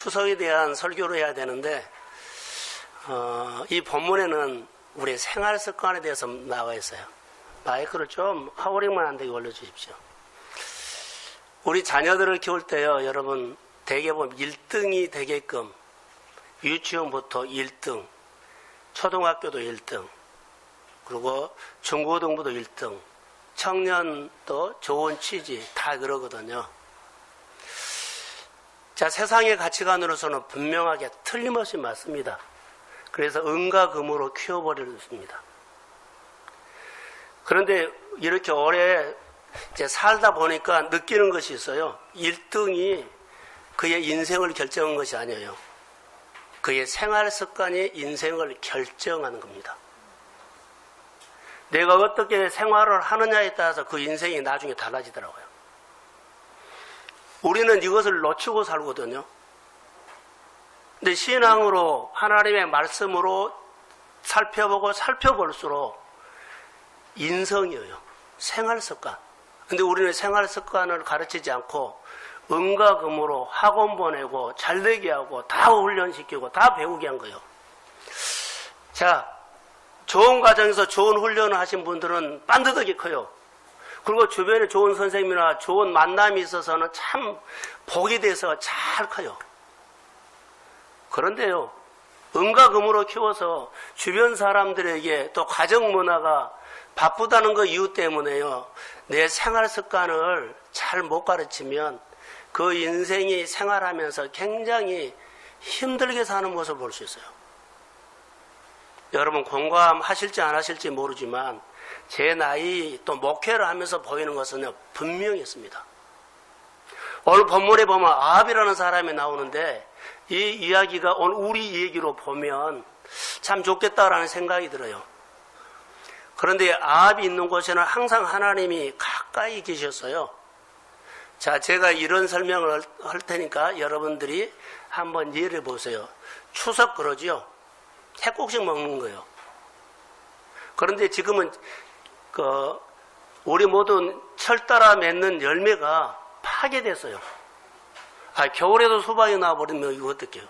추석에 대한 설교를 해야 되는데 이 본문에는 우리 생활 습관에 대해서 나와 있어요. 마이크를 좀 하우링만 안 되게 올려주십시오. 우리 자녀들을 키울 때요, 여러분 대개 보면 1등이 되게끔 유치원부터 1등, 초등학교도 1등, 그리고 중고등부도 1등, 청년도 좋은 취지 다 그러거든요. 자, 세상의 가치관으로서는 분명하게 틀림없이 맞습니다. 그래서 은과 금으로 키워버렸습니다. 그런데 이렇게 오래 이제 살다 보니까 느끼는 것이 있어요. 1등이 그의 인생을 결정한 것이 아니에요. 그의 생활 습관이 인생을 결정하는 겁니다. 내가 어떻게 생활을 하느냐에 따라서 그 인생이 나중에 달라지더라고요. 우리는 이것을 놓치고 살거든요. 근데 신앙으로 하나님의 말씀으로 살펴보고 살펴볼수록 인성이에요. 생활 습관. 근데 우리는 생활 습관을 가르치지 않고 은과 금으로 학원 보내고 잘되게 하고 다 훈련시키고 다 배우게 한 거예요. 자, 좋은 과정에서 좋은 훈련을 하신 분들은 반듯하게 커요. 그리고 주변에 좋은 선생님이나 좋은 만남이 있어서는 참 복이 돼서 잘 커요. 그런데요, 은과 금으로 키워서 주변 사람들에게 또 가정 문화가 바쁘다는 그 이유 때문에요, 내 생활 습관을 잘 못 가르치면 그 인생이 생활하면서 굉장히 힘들게 사는 모습을 볼 수 있어요. 여러분 공감하실지 안 하실지 모르지만 제 나이 또 목회를 하면서 보이는 것은 분명히 있습니다. 오늘 본문에 보면 아합이라는 사람이 나오는데 이 이야기가 오늘 우리 얘기로 보면 참 좋겠다라는 생각이 들어요. 그런데 아합이 있는 곳에는 항상 하나님이 가까이 계셨어요. 자, 제가 이런 설명을 할 테니까 여러분들이 한번 이해를 보세요. 추석 그러지요. 핵국식 먹는 거예요. 그런데 지금은 우리 모두 철 따라 맺는 열매가 파괴됐어요. 겨울에도 수박이 나와버리면 이거 어떡해요?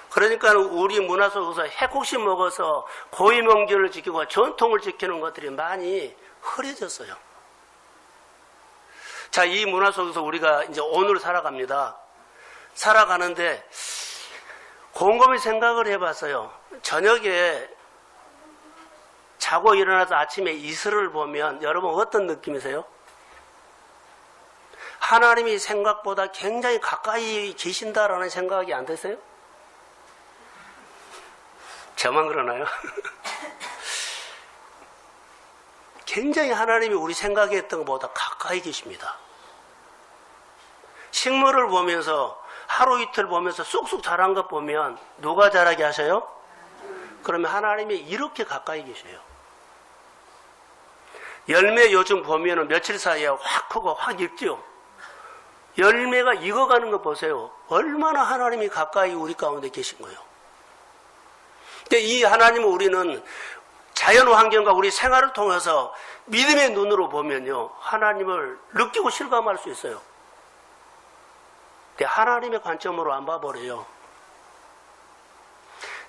그러니까 우리 문화 속에서 핵국식 먹어서 고위명절을 지키고 전통을 지키는 것들이 많이 흐려졌어요. 자, 이 문화 속에서 우리가 이제 오늘 살아갑니다. 살아가는데 곰곰이 생각을 해봤어요. 저녁에 자고 일어나서 아침에 이슬을 보면 여러분 어떤 느낌이세요? 하나님이 생각보다 굉장히 가까이 계신다라는 생각이 안 드세요? 저만 그러나요? 굉장히 하나님이 우리 생각했던 것보다 가까이 계십니다. 식물을 보면서 하루 이틀 보면서 쑥쑥 자란 것 보면 누가 자라게 하셔요? 그러면 하나님이 이렇게 가까이 계셔요. 열매 요즘 보면은 며칠 사이에 확 크고 확 익죠? 열매가 익어가는 거 보세요. 얼마나 하나님이 가까이 우리 가운데 계신 거예요. 근데 이 하나님을 우리는 자연 환경과 우리 생활을 통해서 믿음의 눈으로 보면요, 하나님을 느끼고 실감할 수 있어요. 근데 하나님의 관점으로 안 봐버려요.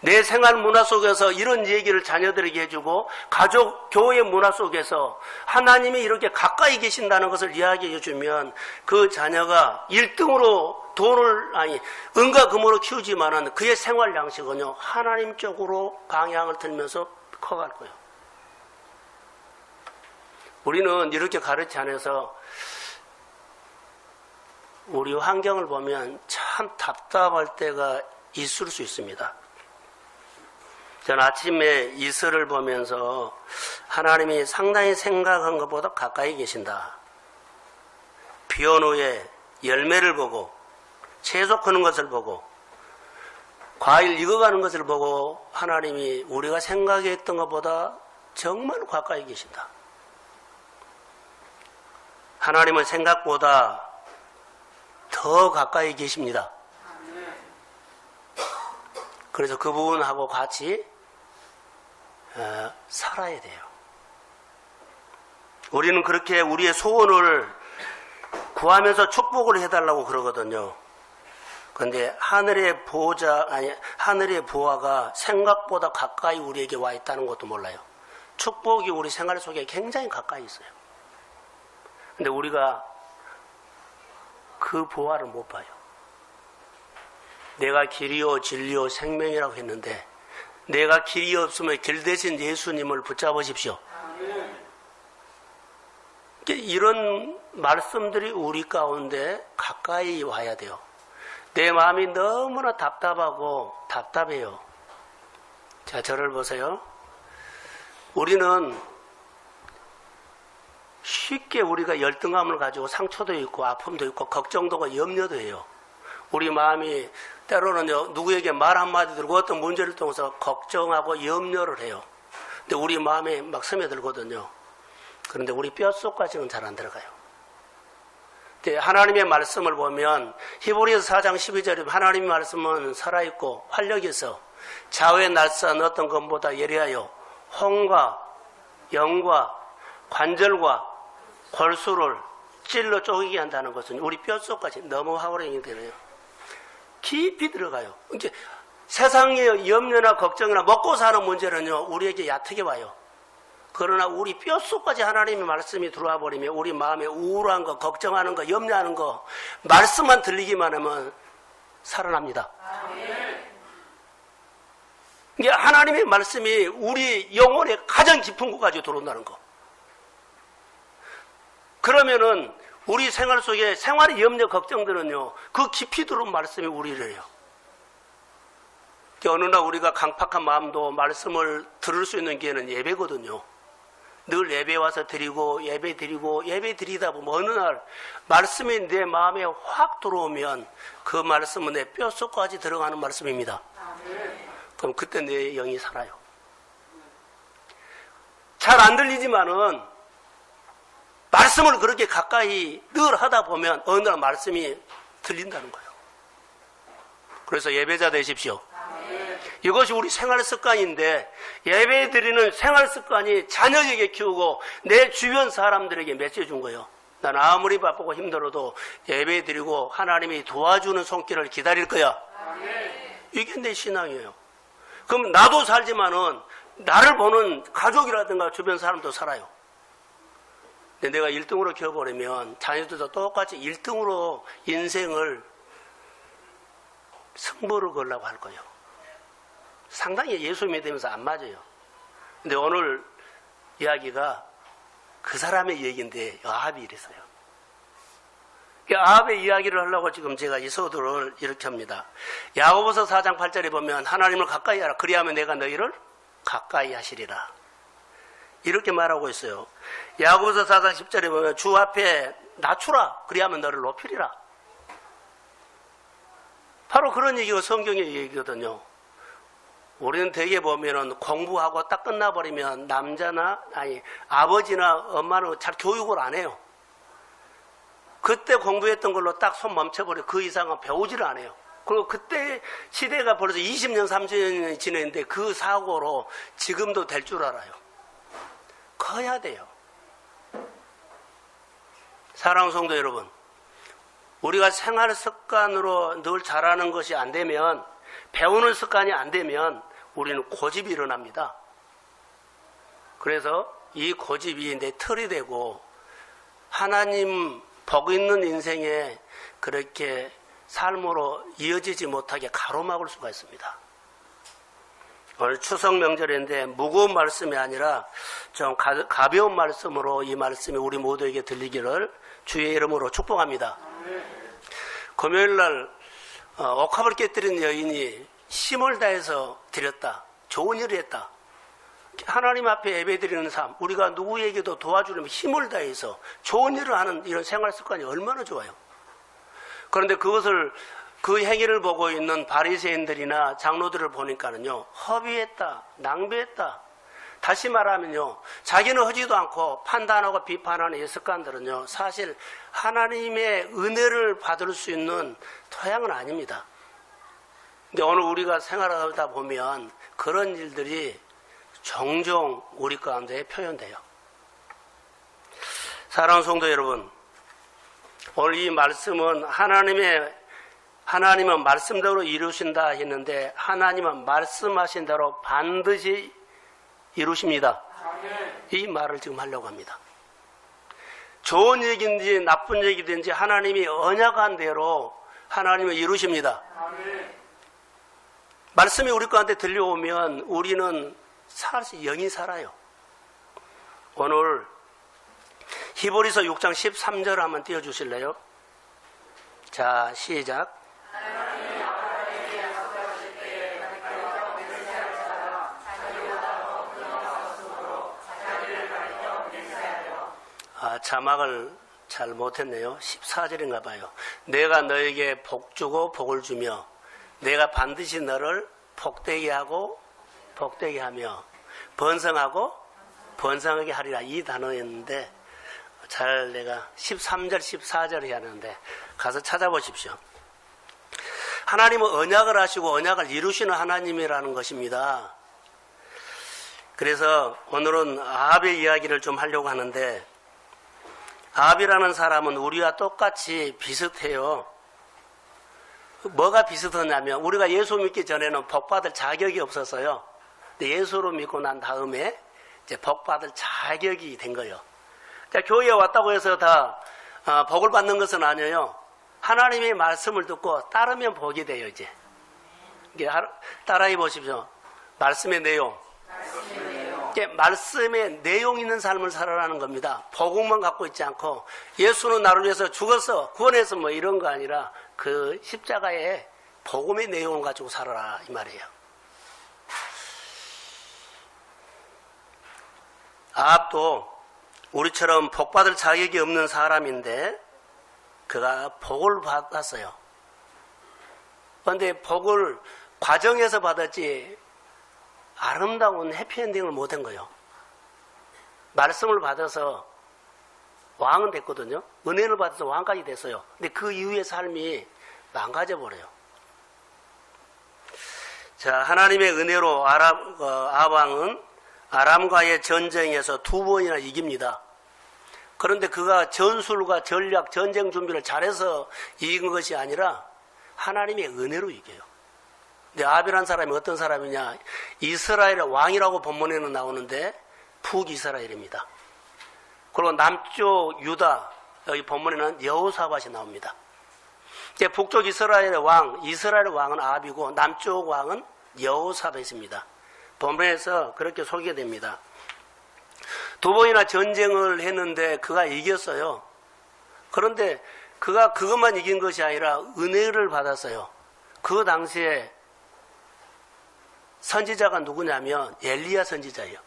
내 생활 문화 속에서 이런 얘기를 자녀들에게 해주고 가족, 교회 문화 속에서 하나님이 이렇게 가까이 계신다는 것을 이야기해 주면 그 자녀가 1등으로 은과 금으로 키우지만은 그의 생활 양식은요, 하나님 쪽으로 방향을 틀면서 커갈 거예요. 우리는 이렇게 가르치 않아서 우리 환경을 보면 참 답답할 때가 있을 수 있습니다. 저는 아침에 이슬을 보면서 하나님이 상당히 생각한 것보다 가까이 계신다. 비 온 후에 열매를 보고 채소 크는 것을 보고 과일 익어가는 것을 보고 하나님이 우리가 생각했던 것보다 정말 가까이 계신다. 하나님은 생각보다 더 가까이 계십니다. 그래서 그 부분하고 같이 살아야 돼요. 우리는 그렇게 우리의 소원을 구하면서 축복을 해달라고 그러거든요. 그런데 하늘의 하늘의 보화가 생각보다 가까이 우리에게 와 있다는 것도 몰라요. 축복이 우리 생활 속에 굉장히 가까이 있어요. 근데 우리가 그 보화를 못 봐요. 내가 길이요 진리요 생명이라고 했는데 내가 길이 없으면 길 대신 예수님을 붙잡으십시오. 이런 말씀들이 우리 가운데 가까이 와야 돼요. 내 마음이 너무나 답답하고 답답해요. 자, 저를 보세요. 우리는 쉽게 우리가 열등감을 가지고 상처도 있고 아픔도 있고 걱정도 염려도 해요. 우리 마음이 때로는 누구에게 말 한마디 들고 어떤 문제를 통해서 걱정하고 염려를 해요. 근데 우리 마음에 막 스며들거든요. 그런데 우리 뼛속까지는 잘 안 들어가요. 하나님의 말씀을 보면 히브리서 4장 12절에 하나님의 말씀은 살아있고 활력이 있어 좌우에 날선 어떤 것보다 예리하여 혼과 영과 관절과 골수를 찔러 쪼개게 한다는 것은 우리 뼛속까지 너무 활용이 되네요. 깊이 들어가요. 이제 세상의 염려나 걱정이나 먹고 사는 문제는요 우리에게 얕게 와요. 그러나 우리 뼛속까지 하나님의 말씀이 들어와 버리면 우리 마음에 우울한 거, 걱정하는 거, 염려하는 거 말씀만 들리기만 하면 살아납니다. 이게 하나님의 말씀이 우리 영혼의 가장 깊은 곳까지 들어온다는 거. 그러면은 우리 생활 속에 생활의 염려, 걱정들은요 그 깊이 들어온 말씀이 우리를 해요. 어느 날 우리가 강팍한 마음도 말씀을 들을 수 있는 기회는 예배거든요. 늘 예배 와서 드리고 예배 드리다 보면 어느 날 말씀이 내 마음에 확 들어오면 그 말씀은 내 뼛속까지 들어가는 말씀입니다. 그럼 그때 내 영이 살아요. 잘 안 들리지만은 말씀을 그렇게 가까이 늘 하다 보면 어느 날 말씀이 들린다는 거예요. 그래서 예배자 되십시오. 이것이 우리 생활 습관인데 예배 드리는 생활 습관이 자녀에게 키우고 내 주변 사람들에게 메시지 준 거예요. 난 아무리 바쁘고 힘들어도 예배 드리고 하나님이 도와주는 손길을 기다릴 거야. 이게 내 신앙이에요. 그럼 나도 살지만은 나를 보는 가족이라든가 주변 사람도 살아요. 근데 내가 1등으로 키워버리면 자녀들도 똑같이 1등으로 인생을 승부를 걸려고 할 거예요. 상당히 예수 믿으면서 안 맞아요. 근데 오늘 이야기가 그 사람의 얘기인데 아합이 이랬어요. 아합의 이야기를 하려고 지금 제가 이 서두를 이렇게 합니다. 야고보서 4장 8절에 보면 하나님을 가까이 하라. 그리하면 내가 너희를 가까이 하시리라. 이렇게 말하고 있어요. 야고보서 4장 10절에 보면 주 앞에 낮추라. 그리하면 너를 높이리라. 바로 그런 얘기가 성경의 얘기거든요. 우리는 대개 보면은 공부하고 딱 끝나버리면 아버지나 엄마는 잘 교육을 안 해요. 그때 공부했던 걸로 딱 손 멈춰버려. 그 이상은 배우지를 않아요. 그리고 그때 시대가 벌써 20년, 30년이 지났는데 그 사고로 지금도 될 줄 알아요. 커야 돼요. 사랑하는 성도 여러분, 우리가 생활 습관으로 늘 잘하는 것이 안 되면, 배우는 습관이 안 되면 우리는 고집이 일어납니다. 그래서 이 고집이 내 틀이 되고 하나님 복 있는 인생에 그렇게 삶으로 이어지지 못하게 가로막을 수가 있습니다. 오늘 추석 명절인데 무거운 말씀이 아니라 좀 가벼운 말씀으로 이 말씀이 우리 모두에게 들리기를 주의 이름으로 축복합니다. 금요일날 옥합을 깨뜨린 여인이 힘을 다해서 드렸다. 좋은 일을 했다. 하나님 앞에 예배드리는 삶, 우리가 누구에게도 도와주려면 힘을 다해서 좋은 일을 하는 이런 생활 습관이 얼마나 좋아요. 그런데 그 행위를 보고 있는 바리새인들이나 장로들을 보니까는요, 허비했다, 낭비했다. 다시 말하면요, 자기는 하지도 않고 판단하고 비판하는 이 습관들은요, 사실 하나님의 은혜를 받을 수 있는 토양은 아닙니다. 근데 오늘 우리가 생활하다 보면 그런 일들이 종종 우리 가운데 표현돼요. 사랑하는 성도 여러분, 오늘 이 말씀은 하나님은 말씀대로 이루신다 했는데 하나님은 말씀하신 대로 반드시 이루십니다. 이 말을 지금 하려고 합니다. 좋은 얘기인지 나쁜 얘기든지 하나님이 언약한 대로 하나님은 이루십니다. 말씀이 우리 가운데 들려오면 우리는 사실 영이 살아요. 오늘 히브리서 6장 13절 한번 띄워주실래요? 자, 시작. 자막을 잘 못했네요. 14절인가 봐요. 내가 너에게 복 주고 복을 주며 내가 반드시 너를 복되게 하고 복되게 하며 번성하고 번성하게 하리라. 이 단어였는데 잘 내가 13절 14절 해야 하는데 가서 찾아보십시오. 하나님은 언약을 하시고 언약을 이루시는 하나님이라는 것입니다. 그래서 오늘은 아합의 이야기를 좀 하려고 하는데, 아합이라는 사람은 우리와 똑같이 비슷해요. 뭐가 비슷하냐면 우리가 예수 믿기 전에는 복받을 자격이 없었어요. 근데 예수를 믿고 난 다음에 이제 복받을 자격이 된 거예요. 교회에 왔다고 해서 다 복을 받는 것은 아니에요. 하나님의 말씀을 듣고 따르면 복이 돼요. 이제 따라해 보십시오. 말씀의 내용. 말씀의 내용 있는 삶을 살아라는 겁니다. 복음만 갖고 있지 않고 예수는 나를 위해서 죽었어, 구원해서 뭐 이런 거 아니라 그 십자가의 복음의 내용을 가지고 살아라 이 말이에요. 아합도 우리처럼 복받을 자격이 없는 사람인데 그가 복을 받았어요. 그런데 복을 과정에서 받았지 아름다운 해피엔딩을 못한 거예요. 말씀을 받아서 왕은 됐거든요. 은혜를 받아서 왕까지 됐어요. 근데 그 이후의 삶이 망가져 버려요. 자, 하나님의 은혜로 아합 왕은 아람과의 전쟁에서 2번이나 이깁니다. 그런데 그가 전술과 전략, 전쟁 준비를 잘해서 이긴 것이 아니라 하나님의 은혜로 이겨요. 근데 아합이라는 사람이 어떤 사람이냐? 이스라엘의 왕이라고 본문에는 나오는데 북이스라엘입니다. 그리고 남쪽 유다, 여기 본문에는 여호사밧이 나옵니다. 이제 북쪽 이스라엘의 왕은 아합이고 남쪽 왕은 여호사밧입니다. 본문에서 그렇게 소개됩니다. 2번이나 전쟁을 했는데 그가 이겼어요. 그런데 그가 그것만 이긴 것이 아니라 은혜를 받았어요. 그 당시에 선지자가 누구냐면 엘리야 선지자예요.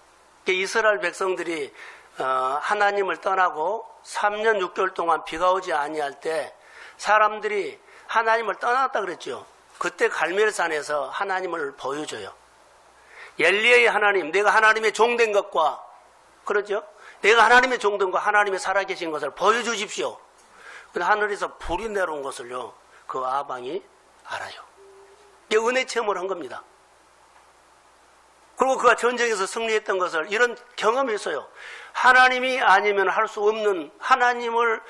이스라엘 백성들이 하나님을 떠나고 3년 6개월 동안 비가 오지 아니할 때 사람들이 하나님을 떠났다 그랬죠. 그때 갈멜산에서 하나님을 보여줘요. 엘리야의 하나님, 내가 하나님의 종된 것과, 그러죠? 내가 하나님의 종된 것, 하나님의 살아계신 것을 보여주십시오. 근데 하늘에서 불이 내려온 것을요, 그 아합 왕이 알아요. 이게 은혜 체험을 한 겁니다. 그리고 그가 전쟁에서 승리했던 것을 이런 경험이 있어요. 하나님이 아니면 할 수 없는, 하나님을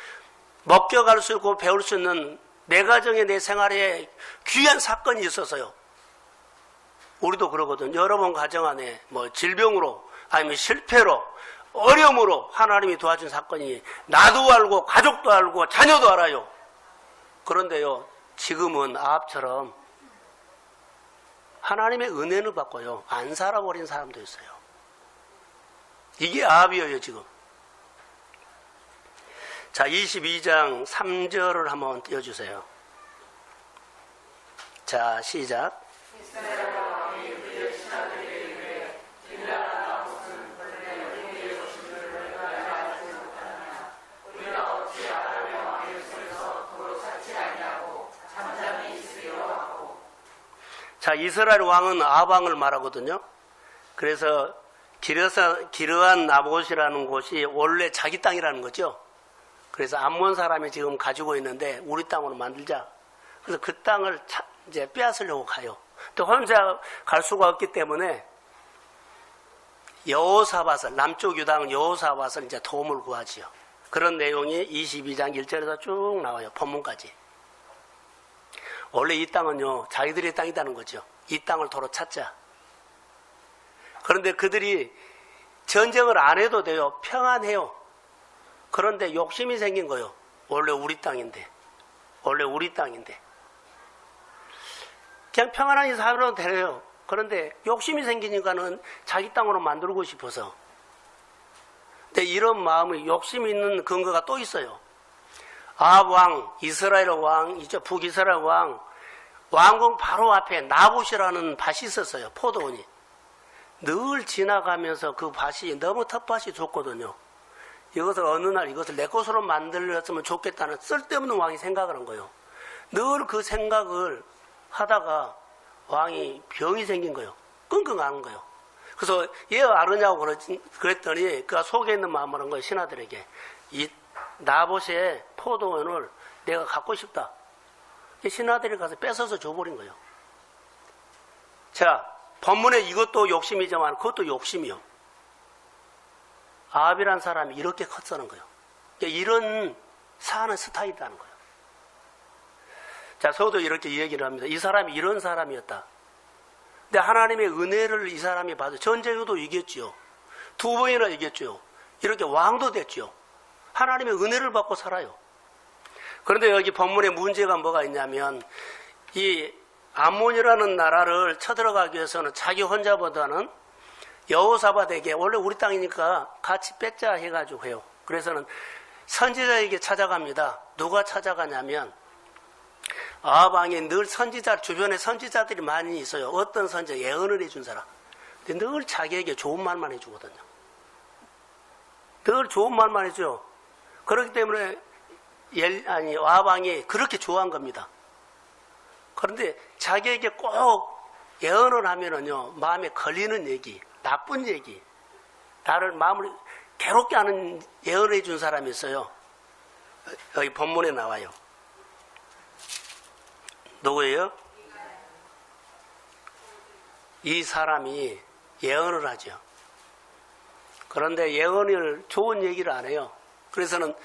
먹겨갈 수 있고 배울 수 있는 내 가정에 내 생활에 귀한 사건이 있었어요. 우리도 그러거든. 여러분 가정 안에 뭐 질병으로 아니면 실패로 어려움으로 하나님이 도와준 사건이 나도 알고 가족도 알고 자녀도 알아요. 그런데요, 지금은 아합처럼 하나님의 은혜를 받고요, 안 살아버린 사람도 있어요. 이게 아합이에요, 지금. 자, 22장 3절을 한번 띄워주세요. 자, 시작. 자, 이스라엘 왕은 아합 왕을 말하거든요. 그래서 기르한 나봇이라는 곳이 원래 자기 땅이라는 거죠. 그래서 암몬 사람이 지금 가지고 있는데 우리 땅으로 만들자. 그래서 그 땅을 이제 빼앗으려고 가요. 또 혼자 갈 수가 없기 때문에 여호사밧을, 남쪽 유당 여호사밧을 이제 도움을 구하지요. 그런 내용이 22장 1절에서 쭉 나와요. 본문까지. 원래 이 땅은요, 자기들의 땅이라는 거죠. 이 땅을 도로 찾자. 그런데 그들이 전쟁을 안 해도 돼요. 평안해요. 그런데 욕심이 생긴 거예요. 원래 우리 땅인데. 원래 우리 땅인데. 그냥 평안하게 살아도 되요. 그런데 욕심이 생기니까는 자기 땅으로 만들고 싶어서. 근데 이런 마음이 욕심이 있는 근거가 또 있어요. 아합 왕, 이스라엘 왕, 이제 북이스라엘 왕, 왕궁 바로 앞에 나봇이라는 밭이 있었어요. 포도원이. 늘 지나가면서 그 밭이 너무 텃밭이 좋거든요. 이것을 어느 날 이것을 내 것으로 만들었으면 좋겠다는 쓸데없는 왕이 생각을 한 거예요. 늘 그 생각을 하다가 왕이 병이 생긴 거예요. 끙끙 앓는 거예요. 그래서 얘 알으냐고 그랬더니 그가 속에 있는 마음을 한 거예요. 신하들에게. 이 나봇의 포도원을 내가 갖고 싶다. 신하들이 가서 뺏어서 줘버린 거예요. 자, 본문에 이것도 욕심이지만 그것도 욕심이요. 아합이란 사람이 이렇게 컸다는 거예요. 이런 사는 스타일이라는 거예요. 자, 저도 이렇게 얘기를 합니다. 이 사람이 이런 사람이었다. 근데 하나님의 은혜를 이 사람이 받아 전쟁에도 이겼죠. 2번이나 이겼죠. 이렇게 왕도 됐죠. 하나님의 은혜를 받고 살아요. 그런데 여기 본문에 문제가 뭐가 있냐면 이 암몬이라는 나라를 쳐들어가기 위해서는 자기 혼자보다는 여호사밧에게 원래 우리 땅이니까 같이 뺏자 해가지고 해요. 그래서는 선지자에게 찾아갑니다. 누가 찾아가냐면 아합 왕이 늘 선지자 주변에 선지자들이 많이 있어요. 어떤 선지자 예언을 해준 사람. 근데 늘 자기에게 좋은 말만 해주거든요. 늘 좋은 말만 해줘요. 그렇기 때문에 아합 왕이 그렇게 좋아한 겁니다. 그런데 자기에게 꼭 예언을 하면은요 마음에 걸리는 얘기, 나쁜 얘기, 나를 마음을 괴롭게 하는 예언을 해준 사람이 있어요. 여기 본문에 나와요. 누구예요? 이 사람이 예언을 하죠. 그런데 예언을 좋은 얘기를 안 해요. 그래서는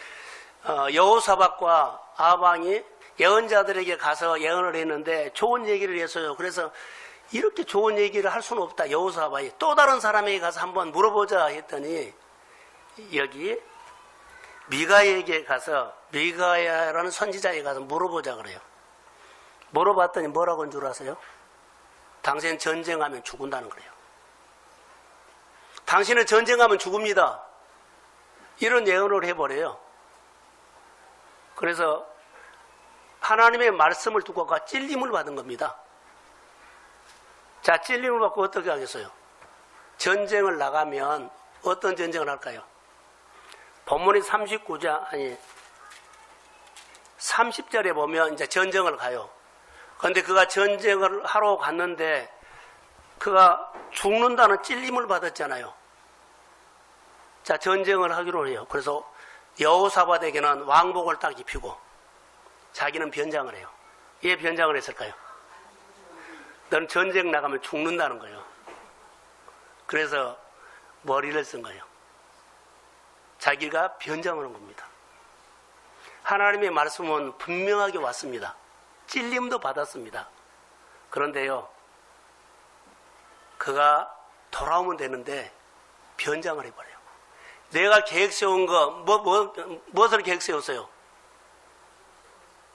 여호사밧과 아합 왕이 예언자들에게 가서 예언을 했는데 좋은 얘기를 했어요. 그래서 이렇게 좋은 얘기를 할 수는 없다. 여호사밧이 또 다른 사람에게 가서 한번 물어보자 했더니 여기 미가에게 가서 미가야라는 선지자에게 가서 물어보자 그래요. 물어봤더니 뭐라고 한 줄 아세요? 당신은 전쟁하면 죽는다는 거예요. 당신은 전쟁하면 죽습니다. 이런 예언을 해버려요. 그래서 하나님의 말씀을 두고 찔림을 받은 겁니다. 자, 찔림을 받고 어떻게 하겠어요? 전쟁을 나가면 어떤 전쟁을 할까요? 본문이 30절에 보면 이제 전쟁을 가요. 그런데 그가 전쟁을 하러 갔는데 그가 죽는다는 찔림을 받았잖아요. 자, 전쟁을 하기로 해요. 그래서 여호사밧에게는 왕복을 딱 입히고 자기는 변장을 해요. 왜 변장을 했을까요? 너는 전쟁 나가면 죽는다는 거예요. 그래서 머리를 쓴 거예요. 자기가 변장을 한 겁니다. 하나님의 말씀은 분명하게 왔습니다. 찔림도 받았습니다. 그런데요, 그가 돌아오면 되는데 변장을 해버려요. 내가 계획 세운 거, 무엇을 계획 세웠어요?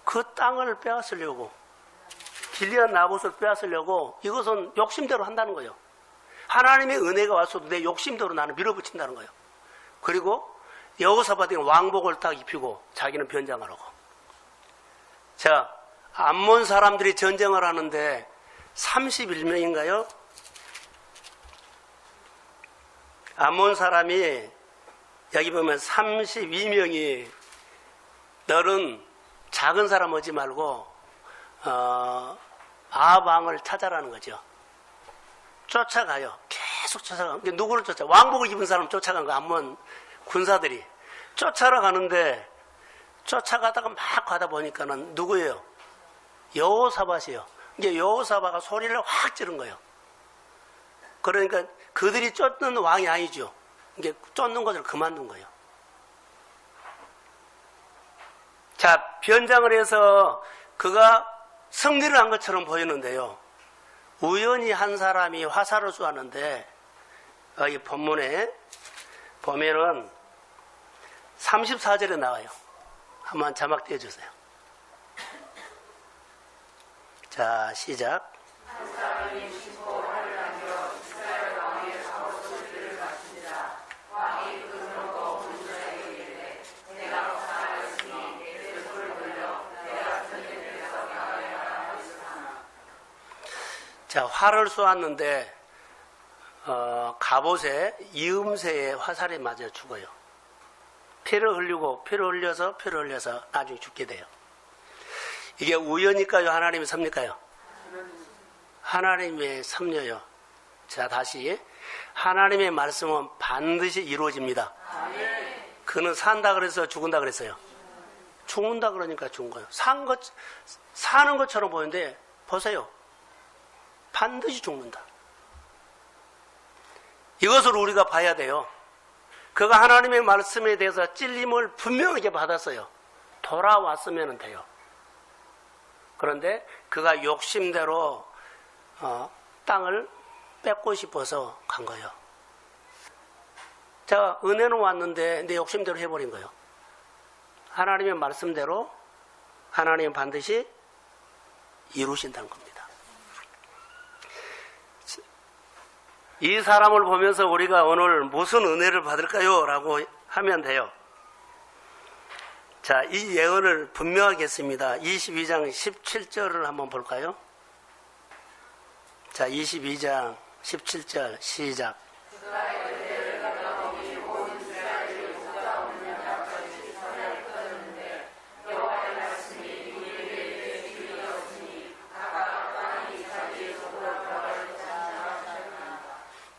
그 땅을 빼앗으려고, 길리앗 나봇을 빼앗으려고 이것은 욕심대로 한다는 거예요. 하나님의 은혜가 왔어도 내 욕심대로 나는 밀어붙인다는 거예요. 그리고 여호사밧이 왕복을 딱 입히고 자기는 변장을 하고. 자, 암몬 사람들이 전쟁을 하는데 31명인가요? 암몬 사람이 여기 보면 32명이 너는 작은 사람 오지 말고 아합 왕을 찾아라는 거죠. 쫓아가요. 계속 쫓아가. 누구를 쫓아? 왕복을 입은 사람 쫓아간 거 암몬 군사들이 쫓아러 가는데 쫓아가다가 막 가다 보니까는 누구예요? 여호사밧이에요. 이게 여호사밧가 소리를 확 지른 거예요. 그러니까 그들이 쫓는 왕이 아니죠. 이게 쫓는 것을 그만둔 거예요. 자, 변장을 해서 그가 승리를 한 것처럼 보이는데요. 우연히 한 사람이 화살을 쏘았는데 이 본문에 보면은 34절에 나와요. 한번 자막 띄워주세요. 자, 시작. 자, 활을 쏘았는데 갑옷에 이음새에 화살이 맞아 죽어요. 피를 흘려서 나중에 죽게 돼요. 이게 우연일까요? 하나님의 섭리일까요? 하나님의 섭리예요. 자, 다시 하나님의 말씀은 반드시 이루어집니다. 그는 산다 그래서 죽은다 그랬어요. 죽는다 그러니까 죽은 거예요. 사는 것처럼 보이는데 보세요. 반드시 죽는다. 이것을 우리가 봐야 돼요. 그가 하나님의 말씀에 대해서 찔림을 분명하게 받았어요. 돌아왔으면 돼요. 그런데 그가 욕심대로 땅을 뺏고 싶어서 간 거예요. 자, 은혜는 왔는데 내 욕심대로 해버린 거예요. 하나님의 말씀대로 하나님은 반드시 이루신다는 겁니다. 이 사람을 보면서 우리가 오늘 무슨 은혜를 받을까요? 라고 하면 돼요. 자, 이 예언을 분명하게 했습니다. 22장 17절을 한번 볼까요? 자, 22장 17절 시작.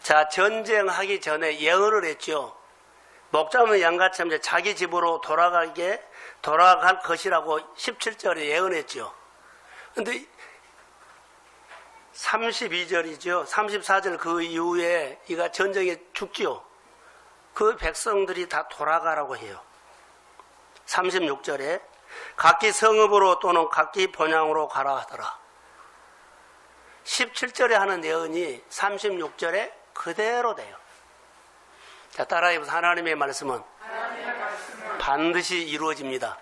자, 전쟁하기 전에 예언을 했죠. 목자 없는 양같이 이제 자기 집으로 돌아갈 것이라고 17절에 예언했죠. 근데 32절이죠. 34절 그 이후에 이가 전쟁에 죽지요. 그 백성들이 다 돌아가라고 해요. 36절에 각기 성읍으로 또는 각기 본향으로 가라 하더라. 17절에 하는 예언이 36절에 그대로 돼요. 자, 따라해보세요. 하나님의 말씀은 반드시 이루어집니다.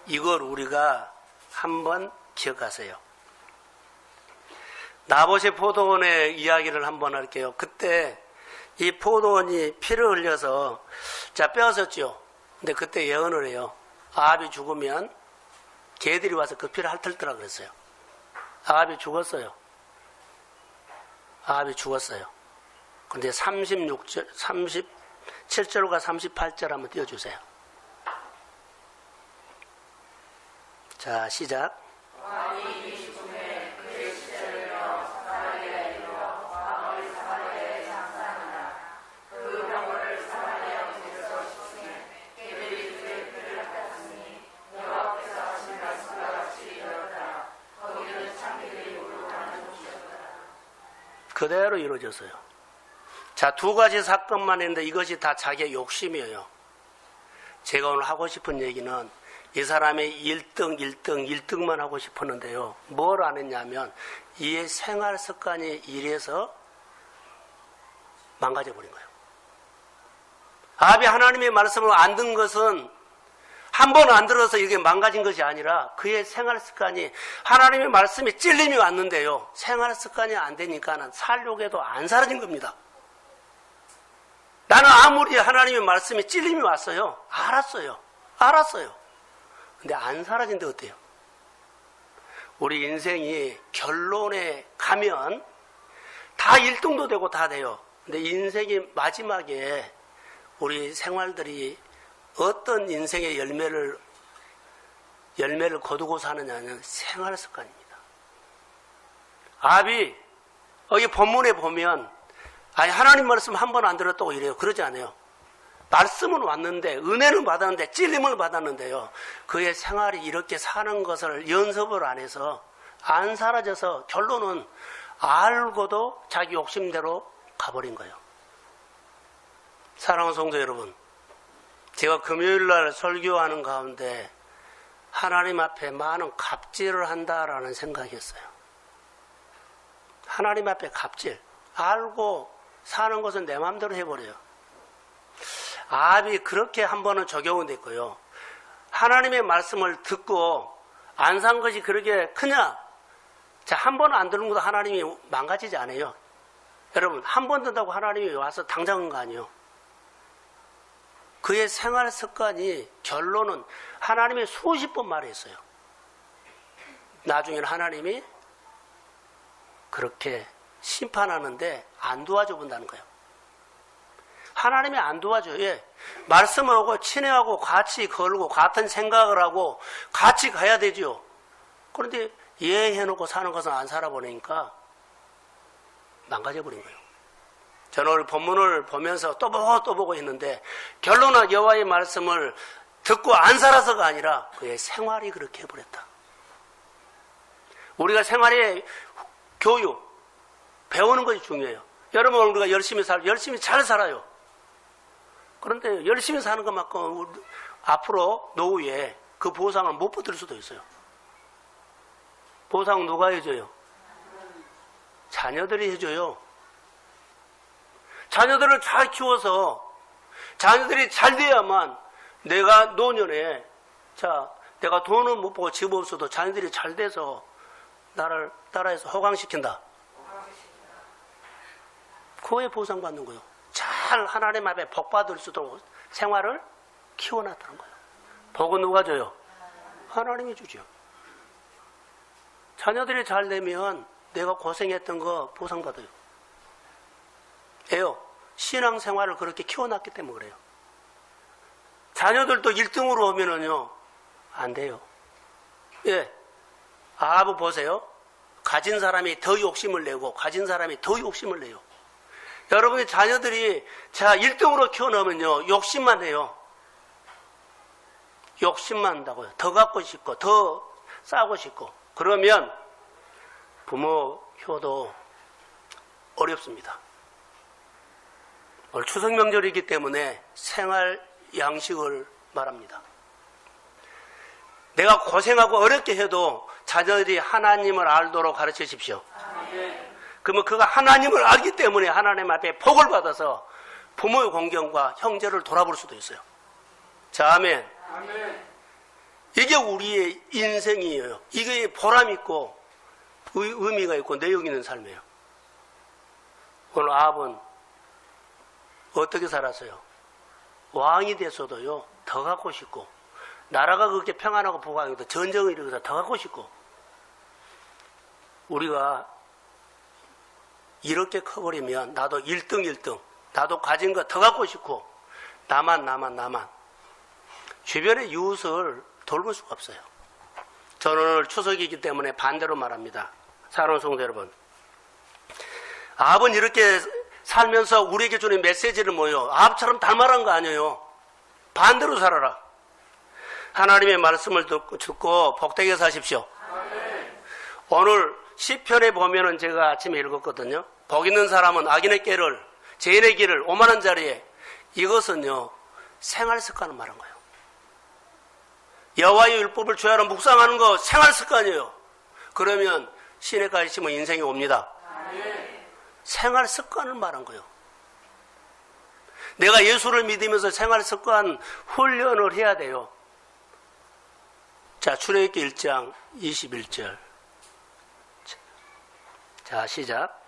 이걸 우리가 한번 기억하세요. 나봇의 포도원의 이야기를 한번 할게요. 그때 이 포도원이 피를 흘려서 빼앗았죠. 근데 그때 예언을 해요. 아합이 죽으면 개들이 와서 그 피를 핥을더라 그랬어요. 아합이 죽었어요. 근데 37절과 38절 한번 띄워주세요. 자, 시작. 그대로 이루어졌어요. 자, 두 가지 사건만 했는데 이것이 다 자기의 욕심이에요. 제가 오늘 하고 싶은 얘기는 이 사람의 1등만 하고 싶었는데요. 뭘 안 했냐면 이 생활 습관이 이래서 망가져버린 거예요. 아합이 하나님의 말씀을 안 듣는 것은 한 번 안 들어서 이게 망가진 것이 아니라 그의 생활 습관이 하나님의 말씀에 찔림이 왔는데요. 생활 습관이 안 되니까는 살려고 해도 안 사라진 겁니다. 나는 아무리 하나님의 말씀에 찔림이 왔어요. 알았어요. 근데 안 사라진데 어때요? 우리 인생이 결론에 가면 다 1등도 되고 다 돼요. 근데 인생이 마지막에 우리 생활들이 어떤 인생의 열매를 거두고 사느냐는 생활 습관입니다. 아합이 여기 본문에 보면 하나님 말씀 한 번 안 들었다고 이래요. 그러지 않아요. 말씀은 왔는데 은혜는 받았는데 찔림을 받았는데요. 그의 생활이 이렇게 사는 것을 연습을 안 해서 안 사라져서 결론은 알고도 자기 욕심대로 가버린 거예요. 사랑하는 성도 여러분, 제가 금요일날 설교하는 가운데 하나님 앞에 많은 갑질을 한다라는 생각이었어요. 하나님 앞에 갑질. 알고 사는 것은 내 마음대로 해버려요. 아합이 그렇게 한 번은 적용은 됐고요. 하나님의 말씀을 듣고 안 산 것이 그렇게 크냐? 자, 한 번 안 듣는 것도 하나님이 망가지지 않아요. 여러분, 한 번 듣는다고 하나님이 와서 당장한 거 아니에요. 그의 생활 습관이 결론은 하나님이 수십 번 말했어요. 나중에는 하나님이 그렇게 심판하는데 안 도와줘 본다는 거예요. 하나님이 안 도와줘요. 예. 말씀을 하고 친애하고 같이 걸고 같은 생각을 하고 같이 가야 되죠. 그런데 예 해놓고 사는 것은 안 살아보니까 망가져버린 거예요. 저는 오늘 본문을 보면서 또 보고 했는데 결론은 여호와의 말씀을 듣고 안 살아서가 아니라 그의 생활이 그렇게 해버렸다. 우리가 생활의 교육, 배우는 것이 중요해요. 여러분, 우리가 열심히 잘 살아요. 그런데 열심히 사는 것만큼 앞으로 노후에 그 보상을 못 받을 수도 있어요. 보상 누가 해줘요? 자녀들이 해줘요. 자녀들을 잘 키워서 자녀들이 잘 돼야만 내가 노년에 내가 돈은 못 보고 집 없어도 자녀들이 잘 돼서 나를 따라해서 호강시킨다. 그거에 보상받는 거예요. 잘 하나님 앞에 복받을 수 있도록 생활을 키워놨다는 거예요. 복은 누가 줘요? 하나님이 주죠. 자녀들이 잘 되면 내가 고생했던 거 보상받아요. 왜요? 신앙생활을 그렇게 키워놨기 때문에 그래요. 자녀들도 1등으로 오면은요, 안 돼요. 예. 아합 보세요. 가진 사람이 더 욕심을 내고, 가진 사람이 더 욕심을 내요. 여러분의 자녀들이 제가 1등으로 키워놓으면요, 욕심만 해요. 욕심만 한다고요. 더 갖고 싶고, 더 싸고 싶고. 그러면 부모 효도 어렵습니다. 오늘 추석 명절이기 때문에 생활 양식을 말합니다. 내가 고생하고 어렵게 해도 자녀들이 하나님을 알도록 가르쳐 주십시오. 그러면 그가 하나님을 알기 때문에 하나님 앞에 복을 받아서 부모의 공경과 형제를 돌아볼 수도 있어요. 자, 아멘. 이게 우리의 인생이에요. 이게 보람 있고 의미가 있고 내용 있는 삶이에요. 오늘 아합은 어떻게 살았어요? 왕이 됐어도요, 더 갖고 싶고, 나라가 그렇게 평안하고 부강해도 전쟁을 일으켜서 더 갖고 싶고, 우리가 이렇게 커버리면 나도 1등, 나도 가진 거 더 갖고 싶고, 나만. 주변의 이웃을 돌볼 수가 없어요. 저는 오늘 추석이기 때문에 반대로 말합니다. 사랑하는 성도 여러분. 아합은 이렇게 살면서 우리에게 주는 메시지를 뭐예요? 아합처럼 닮아란 거 아니에요. 반대로 살아라. 하나님의 말씀을 듣고 복되게 사십시오. 오늘 시편에 보면은 제가 아침에 읽었거든요. 복 있는 사람은 악인의 꾀를, 죄인의 길을 오만한 자리에, 이것은요, 생활 습관을 말한 거예요. 여호와의 율법을 주야로 묵상하는 거 생활 습관이에요. 그러면 시내가 있으면 인생이 옵니다. 생활 습관을 말한 거예요. 내가 예수를 믿으면서 생활 습관 훈련을 해야 돼요. 자, 출애굽기 1장 21절. 자, 시작.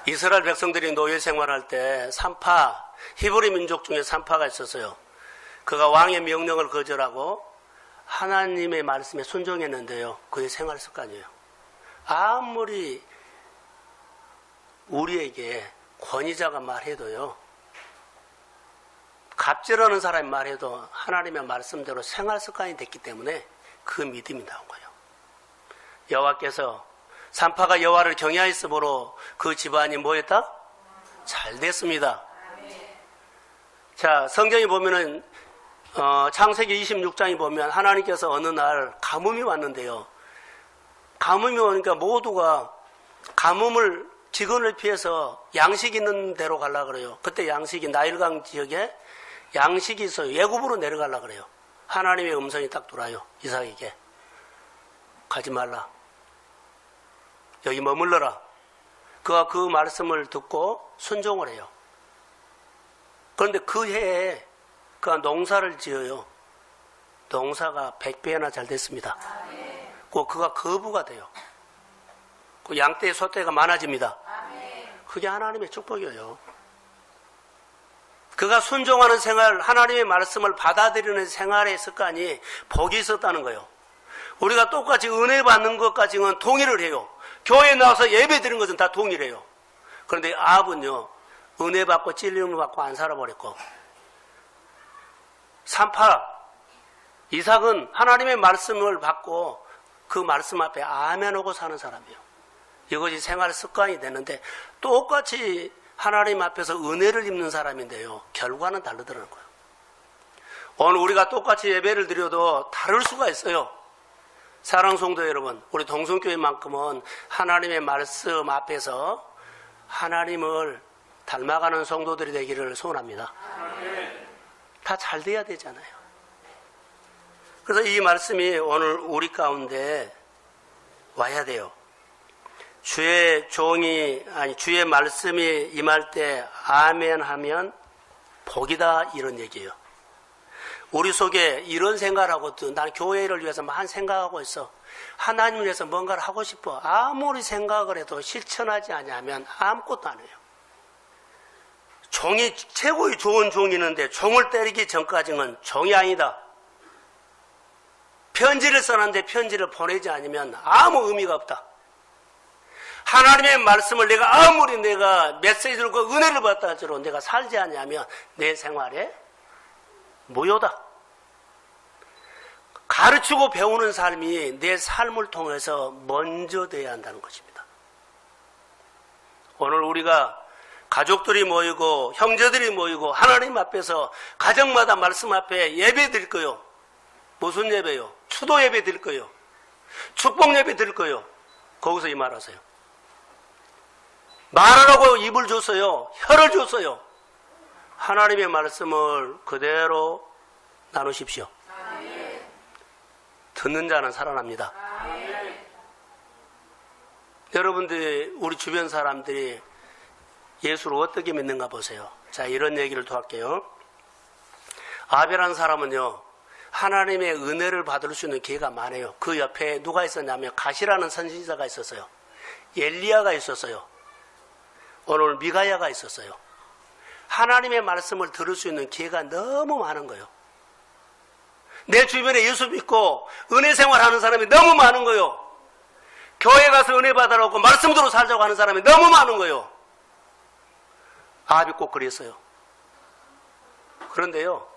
이스라엘 백성들이 노예 생활할 때 히브리 민족 중에 산파가 있었어요. 그가 왕의 명령을 거절하고 하나님의 말씀에 순종했는데요. 그의 생활 습관이에요. 아무리 우리에게 권위자가 말해도요, 갑질하는 사람이 말해도 하나님의 말씀대로 생활 습관이 됐기 때문에 그 믿음이 나온 거예요. 여호와께서 산파가 여호와를 경외하였으므로 그 집안이 뭐였다? 잘 됐습니다. 자, 성경에 보면은 창세기 26장에 보면 하나님께서 어느 날 가뭄이 왔는데요. 가뭄이 오니까 모두가 가뭄을 직원을 피해서 양식 있는 데로 가려고 그래요. 그때 양식이 나일강 지역에 양식이 있어요. 예굽으로 내려가려고 그래요. 하나님의 음성이 딱 들어와요. 이삭에게. 가지 말라. 여기 머물러라. 그가 그 말씀을 듣고 순종을 해요. 그런데 그 해에 그가 농사를 지어요. 농사가 100배나 잘 됐습니다. 그가 거부가 돼요. 그 양떼, 소떼가 많아집니다. 그게 하나님의 축복이에요. 그가 순종하는 생활, 하나님의 말씀을 받아들이는 생활의 습관이 복이 있었다는 거예요. 우리가 똑같이 은혜 받는 것까지는 동의를 해요. 교회에 나와서 예배 드리는 것은 다 동일해요. 그런데 아합은요, 은혜 받고 찔림을 받고 안 살아버렸고, 38, 이삭은 하나님의 말씀을 받고 그 말씀 앞에 아멘하고 사는 사람이에요. 이것이 생활 습관이 되는데 똑같이 하나님 앞에서 은혜를 입는 사람인데요. 결과는 다르더라는 거예요. 오늘 우리가 똑같이 예배를 드려도 다를 수가 있어요. 사랑 성도 여러분, 우리 동성교회만큼은 하나님의 말씀 앞에서 하나님을 닮아가는 성도들이 되기를 소원합니다. 다 잘 돼야 되잖아요. 그래서 이 말씀이 오늘 우리 가운데 와야 돼요. 주의 말씀이 임할 때 아멘 하면 복이다, 이런 얘기예요. 우리 속에 이런 생각을 하고, 나는 교회를 위해서 만 생각하고 있어. 하나님을 위해서 뭔가를 하고 싶어. 아무리 생각을 해도 실천하지 않으면 아무것도 안 해요. 종이 최고의 좋은 종이 있는데 종을 때리기 전까지는 종이 아니다. 편지를 써놨는데 편지를 보내지 않으면 아무 의미가 없다. 하나님의 말씀을 아무리 내가 메시지를 그 은혜를 받다 할지라도 내가 살지 않냐면 내 생활에 무효다. 가르치고 배우는 삶이 내 삶을 통해서 먼저 돼야 한다는 것입니다. 오늘 우리가 가족들이 모이고 형제들이 모이고 하나님 앞에서 가정마다 말씀 앞에 예배 드릴 거요. 무슨 예배요? 추도 예배 드릴 거요. 축복 예배 드릴 거요. 거기서 이 말하세요. 말하라고 입을 줬어요. 혀를 줬어요. 하나님의 말씀을 그대로 나누십시오. 듣는 자는 살아납니다. 여러분들이, 우리 주변 사람들이 예수를 어떻게 믿는가 보세요. 자, 이런 얘기를 또 할게요. 아벨이라는 사람은요, 하나님의 은혜를 받을 수 있는 기회가 많아요. 그 옆에 누가 있었냐면 가시라는 선지자가 있었어요. 엘리야가 있었어요. 오늘 미가야가 있었어요. 하나님의 말씀을 들을 수 있는 기회가 너무 많은 거예요. 내 주변에 예수 믿고 은혜 생활하는 사람이 너무 많은 거예요. 교회 가서 은혜 받으라고 말씀대로 살자고 하는 사람이 너무 많은 거예요. 아합이 꼭 그랬어요. 그런데요,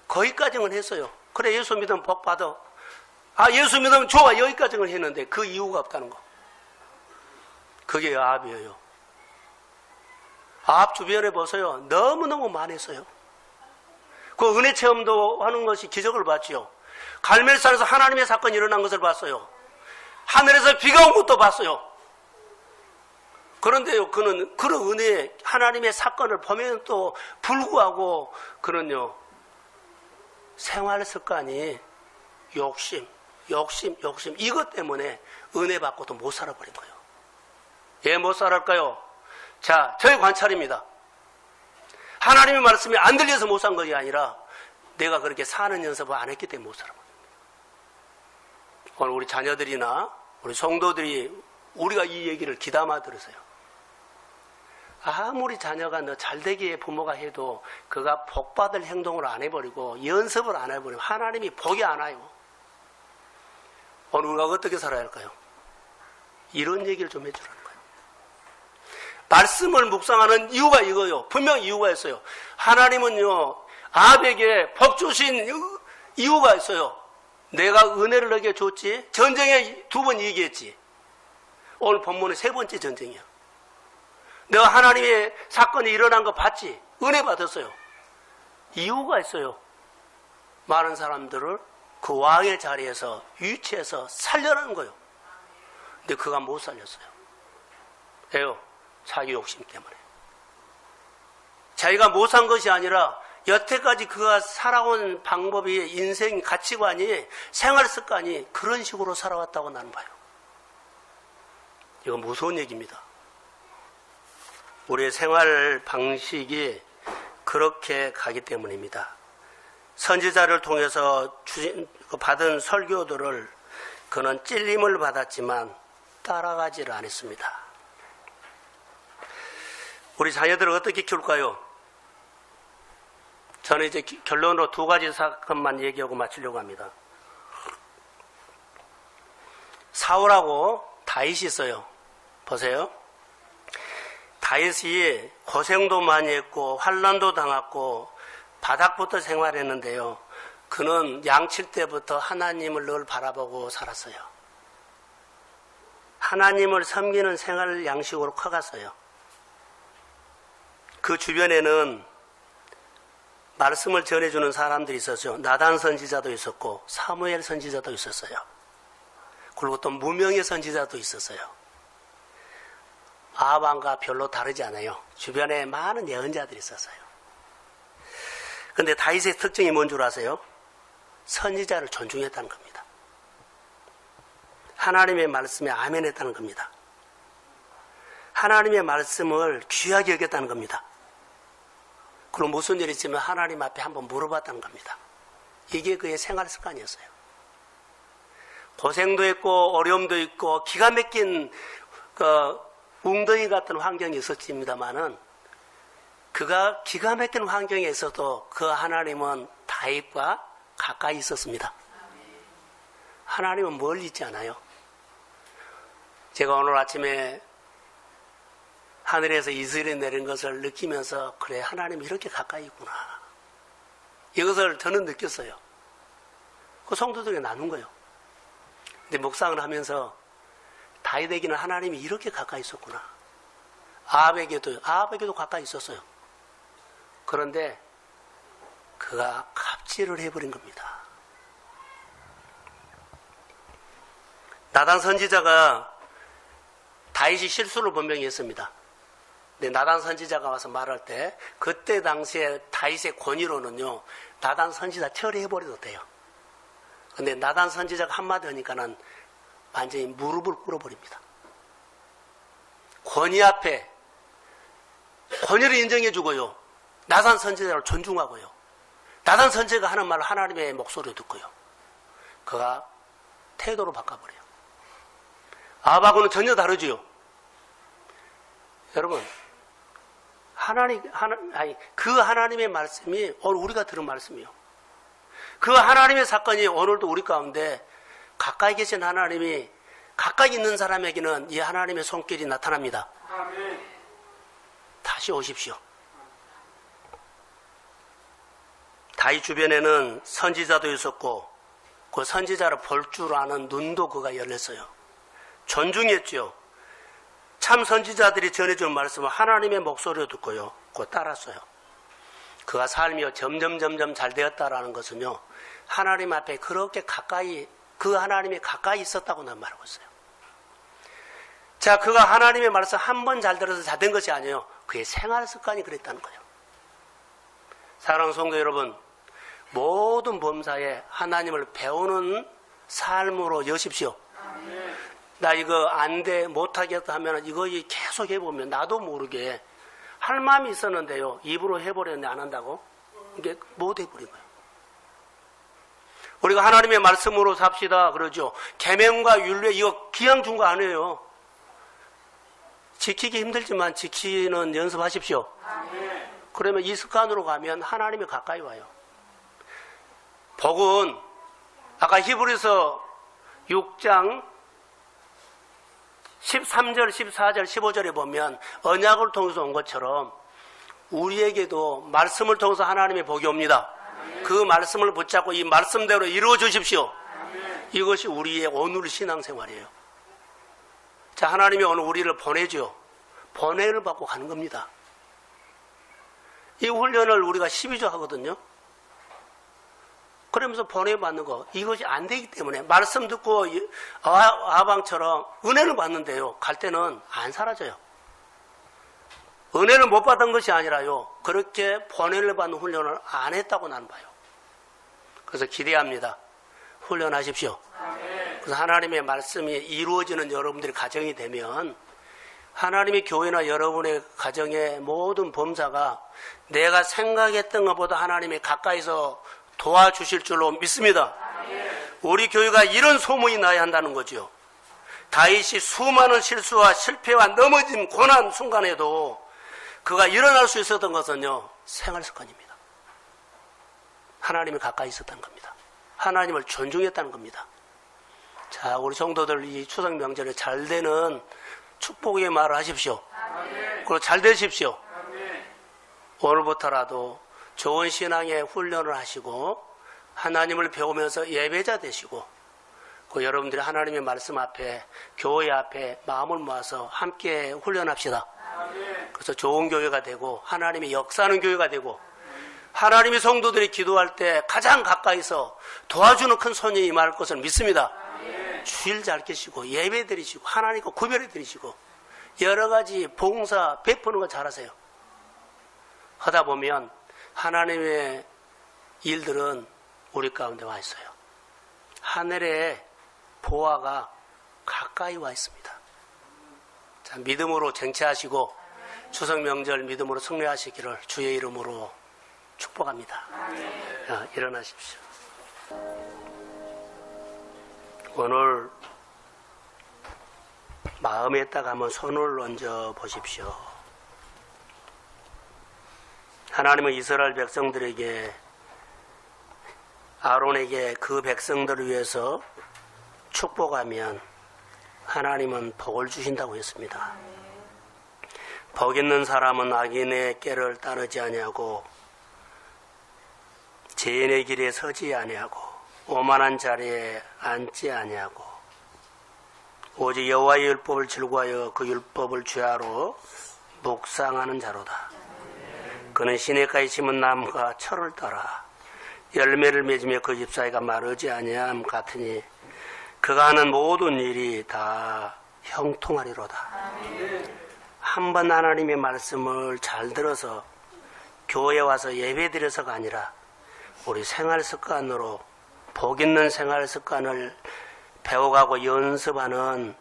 거기까지는 했어요. 그래, 예수 믿으면 복 받아. 예수 믿으면 좋아. 여기까지는 했는데 그 이유가 없다는 거. 그게 아합이에요. 아합 주변에 보세요. 너무너무 많았어요. 그 은혜 체험도 하는 것이 기적을 봤지요. 갈멜산에서 하나님의 사건이 일어난 것을 봤어요. 하늘에서 비가 온 것도 봤어요. 그런데요, 그는 그런 은혜, 하나님의 사건을 보면 또 불구하고 그는요, 생활 습관이 욕심, 이것 때문에 은혜 받고도 못 살아버린 거예요. 왜 못 살았을까요? 자, 저의 관찰입니다. 하나님의 말씀이 안 들려서 못 산 것이 아니라 내가 그렇게 사는 연습을 안 했기 때문에 못 살아버린 거예요. 오늘 우리 자녀들이나 우리 성도들이 우리가 이 얘기를 귀담아 들으세요. 아무리 자녀가 너 잘되기에 부모가 해도 그가 복받을 행동을 안 해버리고 연습을 안 해버리면 하나님이 복이 안 와요. 오늘 우리가 어떻게 살아야 할까요? 이런 얘기를 좀 해주라는 거예요. 말씀을 묵상하는 이유가 이거예요. 분명 이유가 있어요. 하나님은요, 아합에게 복 주신 이유가 있어요. 내가 은혜를 너에게 줬지, 전쟁에 2번 이기했지. 오늘 본문의 3번째 전쟁이야. 내가 하나님의 사건이 일어난 거 봤지? 은혜 받았어요. 이유가 있어요. 많은 사람들을 그 왕의 자리에서 유치해서 살려라는 거예요. 근데 그가 못 살렸어요. 왜요? 자기 욕심 때문에. 자기가 못 산 것이 아니라 여태까지 그가 살아온 방법이 인생 가치관이 생활 습관이 그런 식으로 살아왔다고 나는 봐요. 이건 무서운 얘기입니다. 우리의 생활 방식이 그렇게 가기 때문입니다. 선지자를 통해서 받은 설교들을 그는 찔림을 받았지만 따라가지를 않았습니다. 우리 자녀들을 어떻게 키울까요? 저는 이제 결론으로 두 가지 사건만 얘기하고 마치려고 합니다. 사울하고 다윗이 있어요. 보세요. 다윗이 고생도 많이 했고 환난도 당했고 바닥부터 생활했는데요. 그는 양칠 때부터 하나님을 늘 바라보고 살았어요. 하나님을 섬기는 생활 양식으로 커갔어요. 그 주변에는 말씀을 전해주는 사람들이 있었죠. 나단 선지자도 있었고 사무엘 선지자도 있었어요. 그리고 또 무명의 선지자도 있었어요. 아합과 별로 다르지 않아요. 주변에 많은 예언자들이 있었어요. 그런데 다윗의 특징이 뭔 줄 아세요? 선지자를 존중했다는 겁니다. 하나님의 말씀에 아멘했다는 겁니다. 하나님의 말씀을 귀하게 여겼다는 겁니다. 그럼 무슨 일이 있으면 하나님 앞에 한번 물어봤다는 겁니다. 이게 그의 생활 습관이었어요. 고생도 했고 어려움도 있고 기가 막힌 웅덩이 같은 환경이 있었습니다만은 그가 기가 막힌 환경에 있어도 그 하나님은 다윗과 가까이 있었습니다. 하나님은 멀리 있지 않아요. 제가 오늘 아침에 하늘에서 이슬이 내린 것을 느끼면서 그래 하나님이 이렇게 가까이 있구나. 이것을 저는 느꼈어요. 그 성도들에게 나눈 거예요. 근데 묵상을 하면서 다윗에게는 하나님이 이렇게 가까이 있었구나. 아합에게도 가까이 있었어요. 그런데 그가 갑질을 해버린 겁니다. 나단 선지자가 다윗이 실수를 분명히 했습니다. 근데 나단 선지자가 와서 말할 때 그때 당시에 다윗의 권위로는요 나단 선지자 처리해버려도 돼요. 근데 나단 선지자가 한마디 하니까는 완전히 무릎을 꿇어버립니다. 권위 앞에 권위를 인정해주고요. 나단 선지자를 존중하고요. 나단 선지자가 하는 말을 하나님의 목소리를 듣고요. 그가 태도로 바꿔버려요. 아합하고는 전혀 다르지요. 여러분, 그 하나님의 말씀이 오늘 우리가 들은 말씀이요. 그 하나님의 사건이 오늘도 우리 가운데 가까이 계신 하나님이 가까이 있는 사람에게는 이 하나님의 손길이 나타납니다. 아멘. 다시 오십시오. 다윗 주변에는 선지자도 있었고 그 선지자를 볼 줄 아는 눈도 그가 열렸어요. 존중했죠. 참 선지자들이 전해준 말씀을 하나님의 목소리로 듣고요. 그거 따랐어요. 그가 삶이 점점 잘 되었다라는 것은요. 하나님 앞에 그렇게 가까이 그 하나님이 가까이 있었다고 난 말하고 있어요. 자, 그가 하나님의 말씀 한 번 잘 들어서 잘 된 것이 아니에요. 그의 생활 습관이 그랬다는 거예요. 사랑하는 성도 여러분, 모든 범사에 하나님을 배우는 삶으로 여십시오. 나 이거 안 돼, 못하겠다 하면 이거 계속 해보면 나도 모르게 할 마음이 있었는데요. 입으로 해버렸는데 안 한다고? 이게 못 해버린 거예요. 우리가 하나님의 말씀으로 삽시다 그러죠. 계명과 율례 이거 기왕 준 거 아니에요. 지키기 힘들지만 지키는 연습하십시오. 그러면 이 습관으로 가면 하나님이 가까이 와요. 복은 아까 히브리서 6장 13절, 14절, 15절에 보면 언약을 통해서 온 것처럼 우리에게도 말씀을 통해서 하나님의 복이 옵니다. 그 말씀을 붙잡고 이 말씀대로 이루어 주십시오. 이것이 우리의 오늘 신앙생활이에요. 자, 하나님이 오늘 우리를 보내죠. 번외를 받고 가는 겁니다. 이 훈련을 우리가 12주 하거든요. 그러면서 번외받는 거 이것이 안 되기 때문에 말씀 듣고 아방처럼 은혜를 받는데요. 갈 때는 안 사라져요. 은혜를 못 받은 것이 아니라요. 그렇게 번외를 받는 훈련을 안 했다고 나는 봐요. 그래서 기대합니다. 훈련하십시오. 그래서 하나님의 말씀이 이루어지는 여러분들의 가정이 되면 하나님의 교회나 여러분의 가정의 모든 범사가 내가 생각했던 것보다 하나님이 가까이서 도와주실 줄로 믿습니다. 우리 교회가 이런 소문이 나야 한다는 거죠. 다윗이 수많은 실수와 실패와 넘어진 고난 순간에도 그가 일어날 수 있었던 것은요, 생활 습관입니다. 하나님이 가까이 있었다는 겁니다. 하나님을 존중했다는 겁니다. 자, 우리 성도들 이 추석 명절에 잘 되는 축복의 말을 하십시오. 그리고 잘 되십시오. 오늘부터라도 좋은 신앙의 훈련을 하시고 하나님을 배우면서 예배자 되시고 그 여러분들이 하나님의 말씀 앞에 교회 앞에 마음을 모아서 함께 훈련합시다. 그래서 좋은 교회가 되고 하나님이 역사하는 교회가 되고 하나님의 성도들이 기도할 때 가장 가까이서 도와주는 큰 손이 임할 것을 믿습니다. 주일 잘 계시고 예배 드리시고 하나님과 구별해 드리시고 여러 가지 봉사 베푸는 거 잘하세요. 하다 보면 하나님의 일들은 우리 가운데 와 있어요. 하늘의 보화가 가까이 와 있습니다. 자, 믿음으로 쟁취하시고 추석 명절 믿음으로 승리하시기를 주의 이름으로 축복합니다. 자, 일어나십시오. 오늘 마음에다가 한번 손을 얹어 보십시오. 하나님은 이스라엘 백성들에게 아론에게 그 백성들을 위해서 축복하면 하나님은 복을 주신다고 했습니다. 복 있는 사람은 악인의 꾀를 따르지 아니하고 죄인의 길에 서지 아니하고 오만한 자리에 앉지 아니하고 오직 여호와의 율법을 즐거워하여 그 율법을 죄하로 묵상하는 자로다. 그는 시냇가에 심은 나무가 철을 따라 열매를 맺으며 그 잎사이가 마르지 아니함 같으니 그가 하는 모든 일이 다 형통하리로다. 한번 하나님의 말씀을 잘 들어서 교회에 와서 예배 드려서가 아니라 우리 생활 습관으로 복 있는 생활 습관을 배워가고 연습하는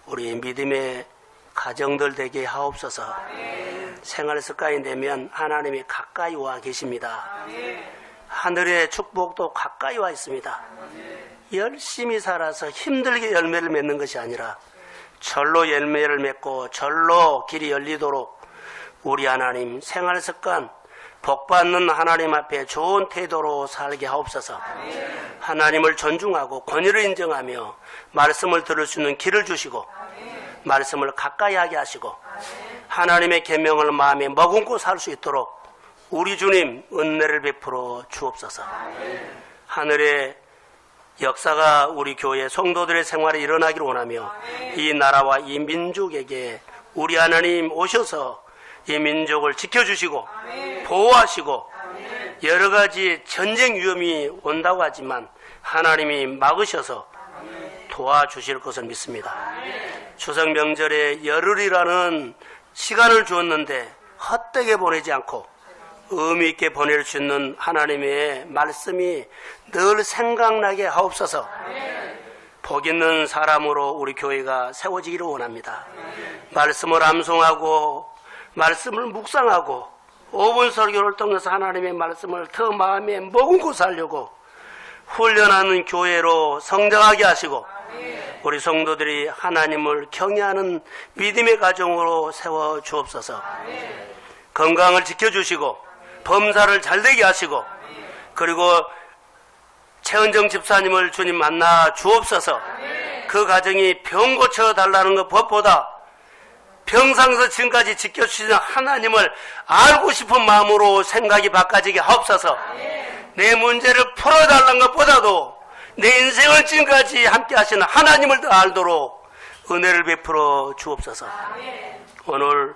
우리 믿음의 가정들 되게 하옵소서. 생활 습관이 되면 하나님이 가까이 와 계십니다. 하늘의 축복도 가까이 와 있습니다. 열심히 살아서 힘들게 열매를 맺는 것이 아니라 절로 열매를 맺고 절로 길이 열리도록 우리 하나님 생활 습관 복받는 하나님 앞에 좋은 태도로 살게 하옵소서. 하나님을 존중하고 권위를 인정하며 말씀을 들을 수 있는 길을 주시고 말씀을 가까이 하게 하시고 하나님의 계명을 마음에 머금고 살 수 있도록 우리 주님 은혜를 베풀어 주옵소서. 하늘의 역사가 우리 교회 성도들의 생활에 일어나기를 원하며 이 나라와 이 민족에게 우리 하나님 오셔서 이 민족을 지켜주시고 보호하시고 여러 가지 전쟁 위험이 온다고 하지만 하나님이 막으셔서 도와주실 것을 믿습니다. 추석 명절에 열흘이라는 시간을 주었는데 헛되게 보내지 않고 의미 있게 보낼 수 있는 하나님의 말씀이 늘 생각나게 하옵소서. 복 있는 사람으로 우리 교회가 세워지기를 원합니다. 말씀을 암송하고 말씀을 묵상하고 5분 설교를 통해서 하나님의 말씀을 더 마음에 머금고 살려고 훈련하는 교회로 성장하게 하시고 우리 성도들이 하나님을 경외하는 믿음의 가정으로 세워 주옵소서. 건강을 지켜주시고 범사를 잘되게 하시고 그리고 최은정 집사님을 주님 만나 주옵소서. 그 가정이 병 고쳐달라는 것보다 평상에서 지금까지 지켜주시는 하나님을 알고 싶은 마음으로 생각이 바꿔지게 하옵소서. 내 문제를 풀어달라는 것보다도 내 인생을 지금까지 함께 하시는 하나님을 더 알도록 은혜를 베풀어 주옵소서. 오늘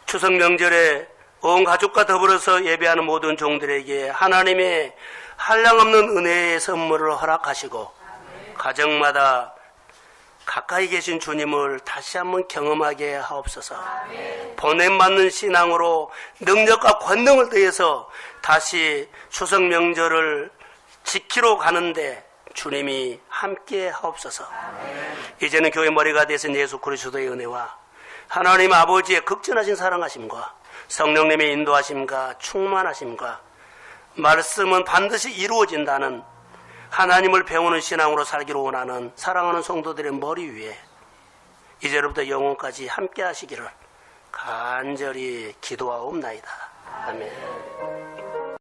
추석 명절에 온 가족과 더불어서 예배하는 모든 종들에게 하나님의 한량없는 은혜의 선물을 허락하시고 가정마다 가까이 계신 주님을 다시 한번 경험하게 하옵소서. 보냄받는 신앙으로 능력과 권능을 더해서 다시 추석 명절을 지키러 가는데 주님이 함께 하옵소서. 이제는 교회 머리가 되신 예수 그리스도의 은혜와 하나님 아버지의 극진하신 사랑하심과 성령님의 인도하심과 충만하심과 말씀은 반드시 이루어진다는 하나님을 배우는 신앙으로 살기를 원하는 사랑하는 성도들의 머리 위에 이제로부터 영원까지 함께 하시기를 간절히 기도하옵나이다. 아멘.